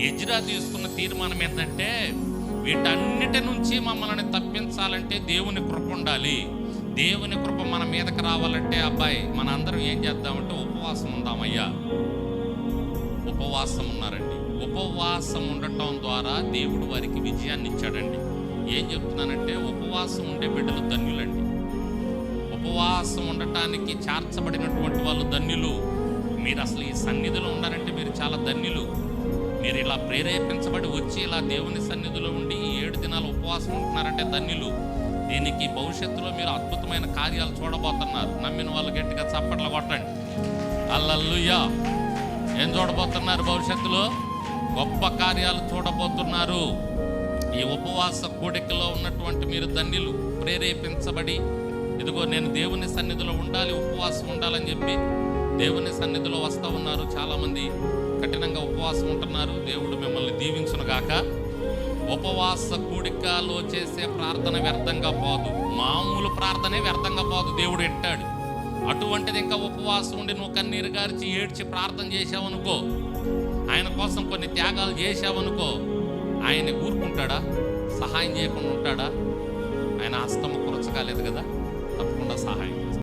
Ezra తీసుకున్న తీర్మానం ఏంటంటే వీటన్నిటి నుంచి మమ్మల్ని తప్పించాలంటే దేవుని కృప ఉండాలి. దేవుని కృప మన మీదకి రావాలంటే అబ్బాయి మన అందరం ఏం చేద్దామంటే ఉపవాసం ఉందామయ్యా. ఉపవాసం ఉన్నారండి. ఉపవాసం ఉండటం ద్వారా దేవుడు వారికి విజయాన్ని ఇచ్చాడండి. ఏం చెప్తున్నానంటే ఉపవాసం ఉండే బిడ్డలు ధన్యులండి. ఉపవాసం ఉండటానికి చేర్చబడినటువంటి వాళ్ళు ధన్యులు. మీరు అసలు ఈ సన్నిధిలో ఉండాలంటే మీరు చాలా ధన్యులు. మీరు ఇలా ప్రేరేపించబడి వచ్చి ఇలా దేవుని సన్నిధిలో ఉండి ఈ 7 దినాలు ఉపవాసం ఉంటున్నారంటే ధన్యులు. దీనికి భవిష్యత్తులో మీరు అద్భుతమైన కార్యాలు చూడబోతున్నారు. నమ్మిన వాళ్ళు గట్టిగా చప్పట్లు కొట్టండి. హల్లెలూయా. ఏం చూడబోతున్నారు? భవిష్యత్తులో గొప్ప కార్యాలు చూడబోతున్నారు. ఈ ఉపవాస కూడికలో ఉన్నటువంటి మీరు ధన్యులు. ప్రేరేపించబడి ఇదిగో నేను దేవుని సన్నిధిలో ఉండాలి, ఉపవాసం ఉండాలని చెప్పి దేవుని సన్నిధిలో వస్తూ ఉన్నారు. చాలామంది కఠినంగా ఉపవాసం ఉంటున్నారు. దేవుడు మిమ్మల్ని దీవించును గాక. ఉపవాస కూడికలో చేసే ప్రార్థన వ్యర్థంగా పోదు. మామూలు ప్రార్థనే వ్యర్థంగా పోదు. దేవుడు ఎట్టాడు. అటువంటిది ఇంకా ఉపవాసం ఉండి నువ్వు కన్నీరు గార్చి ఏడ్చి ప్రార్థన చేసావనుకో, ఆయన కోసం కొన్ని త్యాగాలు చేసావనుకో, ఆయన ఊరుకుంటాడా? సహాయం చేయకుండా ఉంటాడా? ఆయన హస్తము కురచకాలేదు కదా, తప్పకుండా సహాయం